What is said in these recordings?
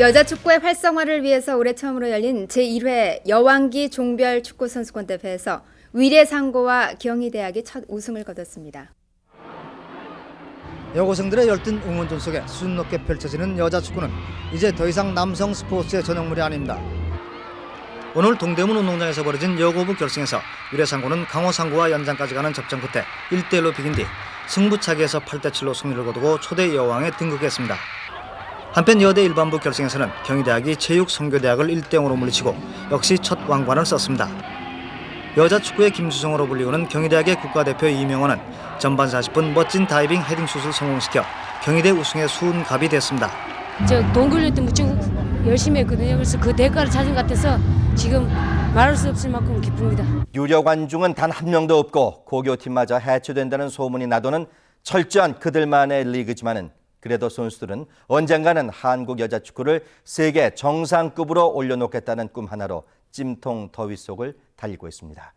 여자 축구의 활성화를 위해서 올해 처음으로 열린 제1회 여왕기 종별 축구 선수권 대회에서 위례상고와 경희대학이 첫 우승을 거뒀습니다. 여고생들의 열띤 응원전 속에 수준 높게 펼쳐지는 여자 축구는 이제 더 이상 남성 스포츠의 전형물이 아닙니다. 오늘 동대문 운동장에서 벌어진 여고부 결승에서 위례상고는 강호상고와 연장까지 가는 접전 끝에 1대1로 비긴 뒤 승부차기에서 8대7로 승리를 거두고 초대 여왕에 등극했습니다. 한편 여대 일반부 결승에서는 경희대학이 체육성교대학을 1대0으로 물리치고 역시 첫 왕관을 썼습니다. 여자 축구의 김수성으로 불리우는 경희대학의 국가대표 이명호는 전반 40분 멋진 다이빙 헤딩슛을 성공시켜 경희대 우승의 수은갑이 됐습니다. 돈 걸릴 때 무척 열심히 했거든요. 그래서 그 대가를 찾은 것 같아서 지금 말할 수 없을 만큼 기쁩니다. 유료 관중은 단 한 명도 없고 고교팀마저 해체된다는 소문이 나도는 철저한 그들만의 리그지만은 그래도 선수들은 언젠가는 한국 여자 축구를 세계 정상급으로 올려놓겠다는 꿈 하나로 찜통 더위 속을 달리고 있습니다.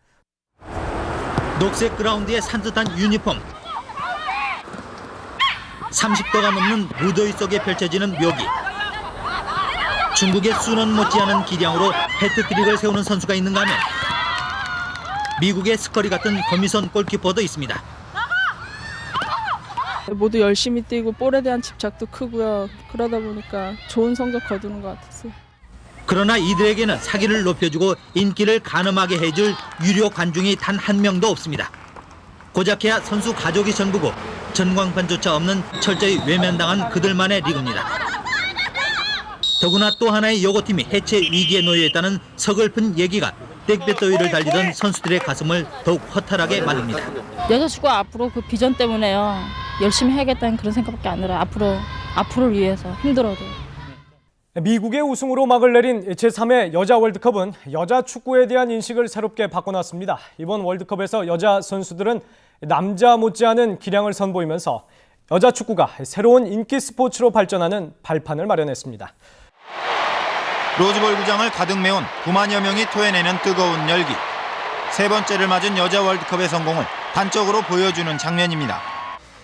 녹색 그라운드에 산뜻한 유니폼, 30도가 넘는 무더위 속에 펼쳐지는 묘기. 중국의 수원 못지않은 기량으로 해트트릭을 세우는 선수가 있는가 하면 미국의 스커리 같은 거미선 골키퍼도 있습니다. 모두 열심히 뛰고 볼에 대한 집착도 크고요. 그러다 보니까 좋은 성적 거두는 것 같았어요. 그러나 이들에게는 사기를 높여주고 인기를 가늠하게 해줄 유료 관중이 단 한 명도 없습니다. 고작해야 선수 가족이 전부고 전광판조차 없는 철저히 외면당한 그들만의 리그입니다. 더구나 또 하나의 여고팀이 해체 위기에 놓여있다는 서글픈 얘기가 땡볕더위를 달리던 선수들의 가슴을 더욱 허탈하게 만듭니다. 여자 축구 앞으로 그 비전 때문에요. 열심히 해야겠다는 그런 생각밖에 안 들어요. 앞으로를 위해서 힘들어도. 미국의 우승으로 막을 내린 제3회 여자 월드컵은 여자 축구에 대한 인식을 새롭게 바꿔놨습니다. 이번 월드컵에서 여자 선수들은 남자 못지않은 기량을 선보이면서 여자 축구가 새로운 인기 스포츠로 발전하는 발판을 마련했습니다. 로즈볼 구장을 가득 메운 9만여 명이 토해내는 뜨거운 열기. 세 번째를 맞은 여자 월드컵의 성공을 단적으로 보여주는 장면입니다.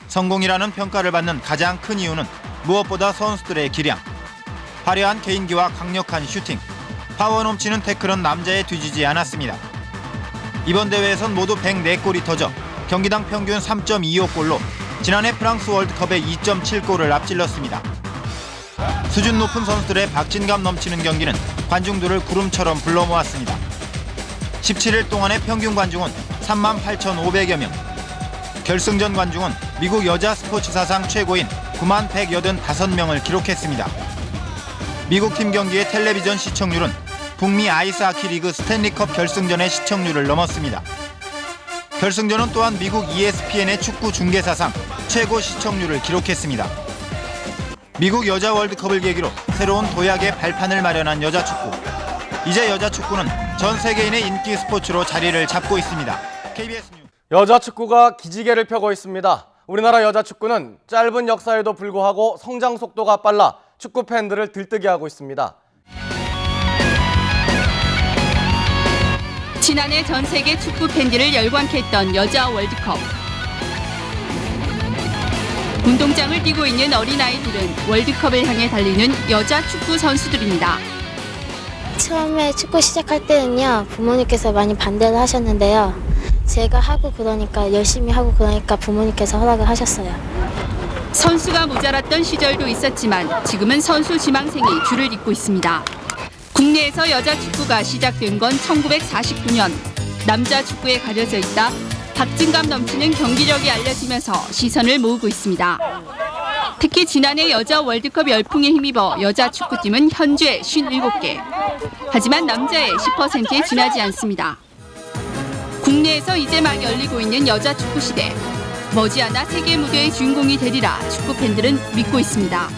성공이라는 평가를 받는 가장 큰 이유는 무엇보다 선수들의 기량. 화려한 개인기와 강력한 슈팅, 파워 넘치는 태클은 남자에 뒤지지 않았습니다. 이번 대회에선 모두 104골이 터져 경기당 평균 3.25골로 지난해 프랑스 월드컵의 2.7골을 앞질렀습니다. 수준 높은 선수들의 박진감 넘치는 경기는 관중들을 구름처럼 불러 모았습니다. 17일 동안의 평균 관중은 38,500여 명. 결승전 관중은 미국 여자 스포츠 사상 최고인 9185명을 기록했습니다. 미국 팀 경기의 텔레비전 시청률은 북미 아이스하키 리그 스탠리컵 결승전의 시청률을 넘었습니다. 결승전은 또한 미국 ESPN의 축구 중계 사상 최고 시청률을 기록했습니다. 미국 여자 월드컵을 계기로 새로운 도약의 발판을 마련한 여자 축구. 이제 여자 축구는 전 세계인의 인기 스포츠로 자리를 잡고 있습니다. KBS 뉴스. 여자 축구가 기지개를 펴고 있습니다. 우리나라 여자 축구는 짧은 역사에도 불구하고 성장 속도가 빨라 축구 팬들을 들뜨게 하고 있습니다. 지난해 전 세계 축구 팬들을 열광케 했던 여자 월드컵. 운동장을 뛰고 있는 어린아이들은 월드컵을 향해 달리는 여자 축구 선수들입니다. 처음에 축구 시작할 때는요, 부모님께서 많이 반대를 하셨는데요. 제가 하고 그러니까 열심히 하고 그러니까 부모님께서 허락을 하셨어요. 선수가 모자랐던 시절도 있었지만 지금은 선수 지망생이 줄을 잇고 있습니다. 국내에서 여자 축구가 시작된 건 1949년. 남자 축구에 가려져 있다 박진감 넘치는 경기력이 알려지면서 시선을 모으고 있습니다. 특히 지난해 여자 월드컵 열풍에 힘입어 여자 축구팀은 현재 57개. 하지만 남자의 10%에 지나지 않습니다. 국내에서 이제 막 열리고 있는 여자 축구 시대. 머지않아 세계 무대의 주인공이 되리라 축구 팬들은 믿고 있습니다.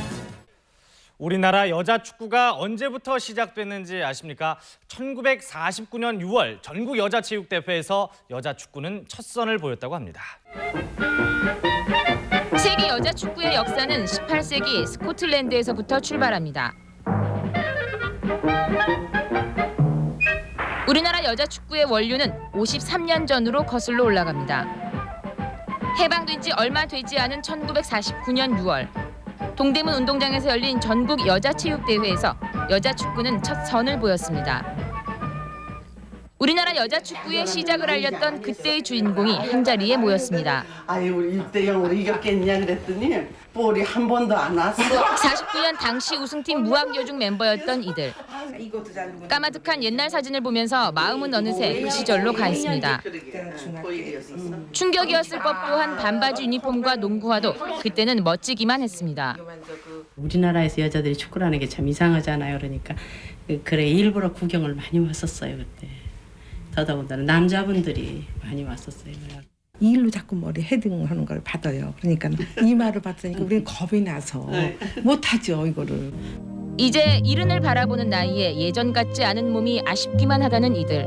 우리나라 여자 축구가 언제부터 시작됐는지 아십니까? 1949년 6월 전국 여자체육대회에서 여자 축구는 첫 선을 보였다고 합니다. 세계 여자 축구의 역사는 18세기 스코틀랜드에서부터 출발합니다. 우리나라 여자 축구의 원류는 53년 전으로 거슬러 올라갑니다. 해방된 지 얼마 되지 않은 1949년 6월 동대문 운동장에서 열린 전국 여자체육대회에서 여자축구는 첫 선을 보였습니다. 우리나라 여자축구의 시작을 알렸던 그때의 주인공이 한자리에 모였습니다. 아유, 우리 1대0으로 이겼겠냐 그랬더니 볼이 한 번도 안 왔어. 49년 당시 우승팀 무학여중 멤버였던 이들. 까마득한 옛날 사진을 보면서 마음은 어느새 그 시절로 가 있습니다. 충격이었을 법도 한 반바지 유니폼과 농구화도 그때는 멋지기만 했습니다. 우리나라에서 여자들이 축구라는 게 참 이상하잖아요. 그러니까 그래 일부러 구경을 많이 왔었어요 그때. 더더군다나 남자분들이 많이 왔었어요. 이 일로 자꾸 머리 헤딩하는 걸 받아요. 그러니까 이 말을 받으니까 우리는 겁이 나서 못하죠 이거를. 이제 이른을 바라보는 나이에 예전 같지 않은 몸이 아쉽기만 하다는 이들.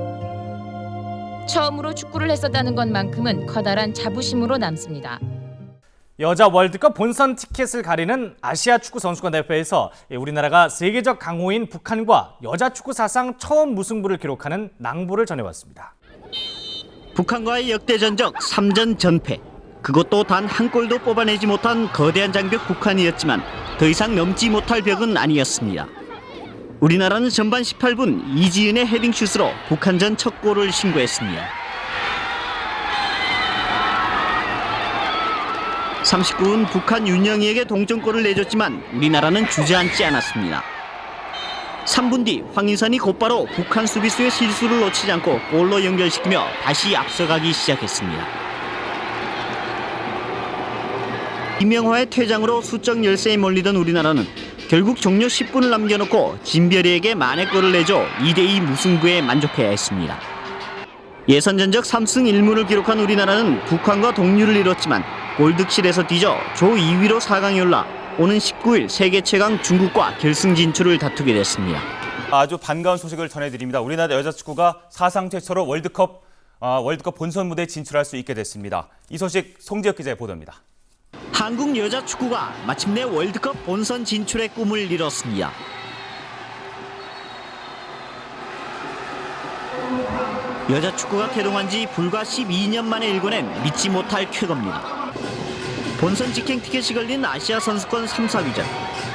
처음으로 축구를 했었다는 것만큼은 커다란 자부심으로 남습니다. 여자 월드컵 본선 티켓을 가리는 아시아 축구 선수권 대회에서 우리나라가 세계적 강호인 북한과 여자 축구 사상 처음 무승부를 기록하는 낭보를 전해왔습니다. 북한과의 역대전적 3전 전패. 그것도 단 한 골도 뽑아내지 못한 거대한 장벽 북한이었지만 더 이상 넘지 못할 벽은 아니었습니다. 우리나라는 전반 18분 이지은의 헤딩슛으로 북한전 첫 골을 신고했습니다. 39분 북한 윤영희에게 동점골을 내줬지만 우리나라는 주저앉지 않았습니다. 3분 뒤 황인선이 곧바로 북한 수비수의 실수를 놓치지 않고 골로 연결시키며 다시 앞서가기 시작했습니다. 이명화의 퇴장으로 수적 열세에 몰리던 우리나라는 결국 종료 10분을 남겨놓고 진별이에게 만회골을 내줘 2대2 무승부에 만족해야 했습니다. 예선 전적 3승 1무를 기록한 우리나라는 북한과 동률을 이뤘지만 골득실에서 뒤져 조 2위로 4강에 올라 오는 19일 세계 최강 중국과 결승 진출을 다투게 됐습니다. 아주 반가운 소식을 전해드립니다. 우리나라 여자축구가 사상 최초로 월드컵 본선 무대에 진출할 수 있게 됐습니다. 이 소식 송지혁 기자의 보도입니다. 한국 여자축구가 마침내 월드컵 본선 진출의 꿈을 이뤘습니다. 여자축구가 개동한 지 불과 12년 만에 일궈낸 믿지 못할 쾌거입니다. 본선 직행 티켓이 걸린 아시아 선수권 3, 4위전.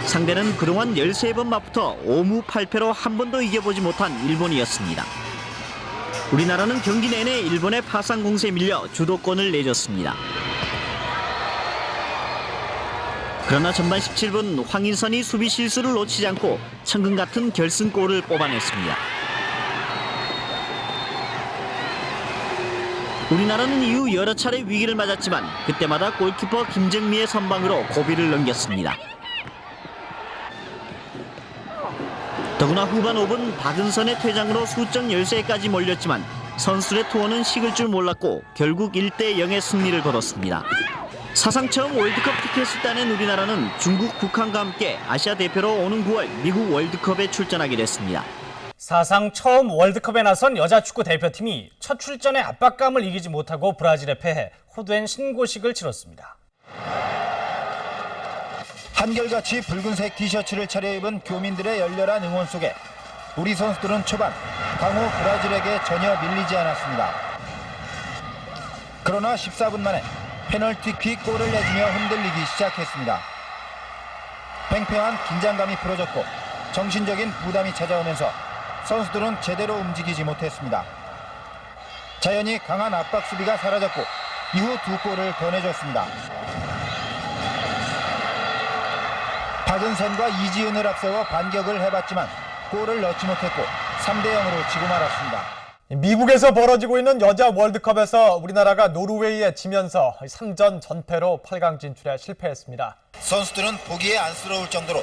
상대는 그동안 13번 맞붙어 5무 8패로 한 번도 이겨보지 못한 일본이었습니다. 우리나라는 경기 내내 일본의 파상 공세에 밀려 주도권을 내줬습니다. 그러나 전반 17분 황인선이 수비 실수를 놓치지 않고 천금 같은 결승골을 뽑아냈습니다. 우리나라는 이후 여러 차례 위기를 맞았지만 그때마다 골키퍼 김정미의 선방으로 고비를 넘겼습니다. 더구나 후반 5분 박은선의 퇴장으로 수적 열세까지 몰렸지만 선수들의 투혼은 식을 줄 몰랐고 결국 1대0의 승리를 거뒀습니다. 사상 처음 월드컵 티켓을 따낸 우리나라는 중국, 북한과 함께 아시아 대표로 오는 9월 미국 월드컵에 출전하게 됐습니다. 사상 처음 월드컵에 나선 여자축구 대표팀이 첫 출전에 압박감을 이기지 못하고 브라질에 패해 호된 신고식을 치렀습니다. 한결같이 붉은색 티셔츠를 차려입은 교민들의 열렬한 응원 속에 우리 선수들은 초반 강호 브라질에게 전혀 밀리지 않았습니다. 그러나 14분 만에 페널티킥 골을 내주며 흔들리기 시작했습니다. 팽팽한 긴장감이 풀어졌고 정신적인 부담이 찾아오면서 선수들은 제대로 움직이지 못했습니다. 자연히 강한 압박 수비가 사라졌고 이후 두 골을 더 내줬습니다. 박은선과 이지은을 앞세워 반격을 해봤지만 골을 넣지 못했고 3대0으로 지고 말았습니다. 미국에서 벌어지고 있는 여자 월드컵에서 우리나라가 노르웨이에 지면서 3전 전패로 8강 진출에 실패했습니다. 선수들은 보기에 안쓰러울 정도로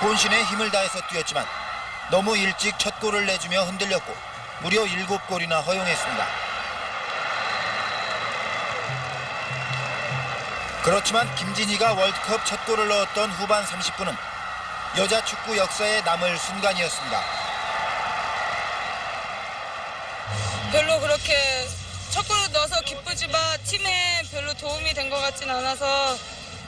본신의 힘을 다해서 뛰었지만 너무 일찍 첫 골을 내주며 흔들렸고 무려 7골이나 허용했습니다. 그렇지만 김진희가 월드컵 첫 골을 넣었던 후반 30분은 여자 축구 역사에 남을 순간이었습니다. 별로 그렇게 첫 골을 넣어서 기쁘지만 팀에 별로 도움이 된 것 같진 않아서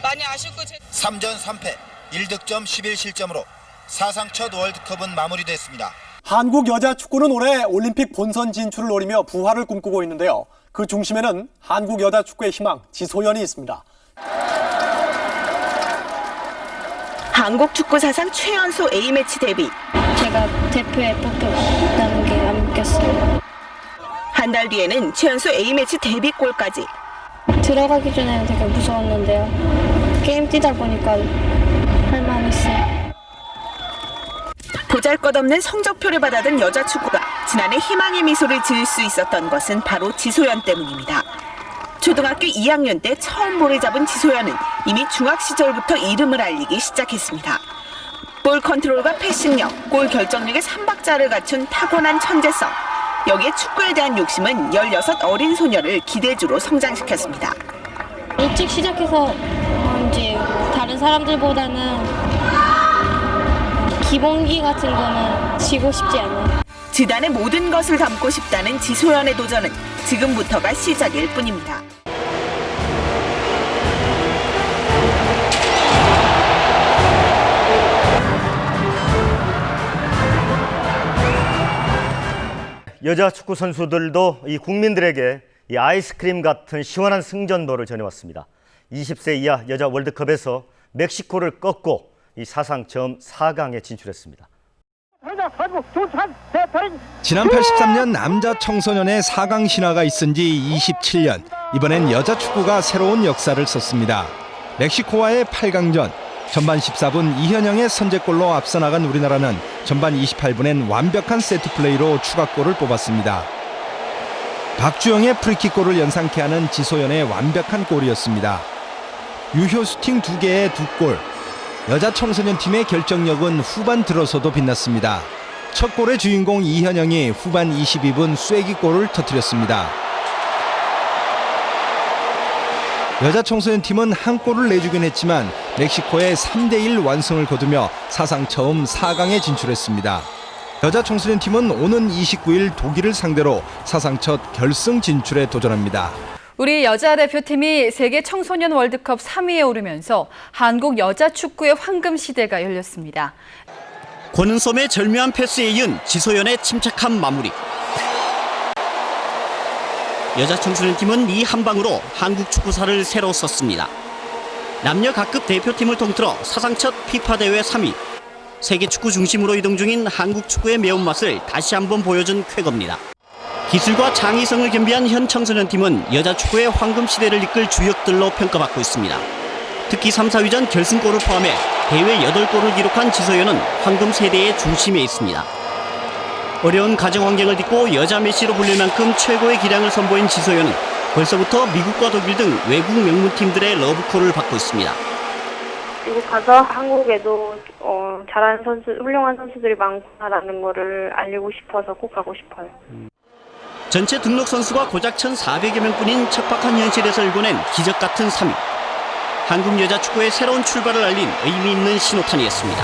많이 아쉽고 3전 3패 1득점 11실점으로 사상 첫 월드컵은 마무리됐습니다. 한국 여자 축구는 올해 올림픽 본선 진출을 노리며 부활을 꿈꾸고 있는데요. 그 중심에는 한국 여자 축구의 희망 지소연이 있습니다. 한국 축구 사상 최연소 A매치 데뷔. 제가 대표에 뽑혔다는 게 안 믿겼어요. 한 달 뒤에는 최연소 A매치 데뷔골까지. 들어가기 전에는 되게 무서웠는데요. 게임 뛰다 보니까 할만했어요. 보잘것없는 성적표를 받아든 여자 축구가 지난해 희망의 미소를 지을 수 있었던 것은 바로 지소연 때문입니다. 초등학교 2학년 때 처음 볼을 잡은 지소연은 이미 중학 시절부터 이름을 알리기 시작했습니다. 볼 컨트롤과 패싱력, 골 결정력의 3박자를 갖춘 타고난 천재성. 여기에 축구에 대한 욕심은 16 어린 소녀를 기대주로 성장시켰습니다. 일찍 시작해서 이제 다른 사람들보다는 기본기 같은 거는 지고 싶지 않아요. 지단의 모든 것을 담고 싶다는 지소연의 도전은 지금부터가 시작일 뿐입니다. 여자 축구 선수들도 이 국민들에게 이 아이스크림 같은 시원한 승전보를 전해왔습니다. 20세 이하 여자 월드컵에서 멕시코를 꺾고 이 사상 처음 4강에 진출했습니다. 지난 83년 남자 청소년의 4강 신화가 있은 지 27년, 이번엔 여자 축구가 새로운 역사를 썼습니다. 멕시코와의 8강전, 전반 14분 이현영의 선제골로 앞서 나간 우리나라는 전반 28분엔 완벽한 세트플레이로 추가골을 뽑았습니다. 박주영의 프리킥골을 연상케 하는 지소연의 완벽한 골이었습니다. 유효 슈팅 2개의 2골. 여자 청소년 팀의 결정력은 후반 들어서도 빛났습니다. 첫 골의 주인공 이현영이 후반 22분 쐐기골을 터뜨렸습니다. 여자 청소년 팀은 한 골을 내주긴 했지만 멕시코의 3대1 완승을 거두며 사상 처음 4강에 진출했습니다. 여자 청소년 팀은 오는 29일 독일을 상대로 사상 첫 결승 진출에 도전합니다. 우리 여자 대표팀이 세계 청소년 월드컵 3위에 오르면서 한국 여자 축구의 황금 시대가 열렸습니다. 권은솜의 절묘한 패스에 이은 지소연의 침착한 마무리. 여자 청소년 팀은 이 한 방으로 한국 축구사를 새로 썼습니다. 남녀 각급 대표팀을 통틀어 사상 첫 피파 대회 3위. 세계 축구 중심으로 이동 중인 한국 축구의 매운맛을 다시 한번 보여준 쾌거입니다. 기술과 창의성을 겸비한 현 청소년 팀은 여자 축구의 황금 시대를 이끌 주역들로 평가받고 있습니다. 특히 3, 4위전 결승골을 포함해 대회 8골을 기록한 지소연은 황금 세대의 중심에 있습니다. 어려운 가정 환경을 딛고 여자 메시로 불릴 만큼 최고의 기량을 선보인 지소연은 벌써부터 미국과 독일 등 외국 명문팀들의 러브콜을 받고 있습니다. 미국 가서 한국에도 잘하는 선수, 훌륭한 선수들이 많구나라는 거를 알리고 싶어서 꼭 가고 싶어요. 전체 등록 선수가 고작 1,400여 명뿐인 척박한 현실에서 일궈낸 기적 같은 3위. 한국 여자 축구의 새로운 출발을 알린 의미 있는 신호탄이었습니다.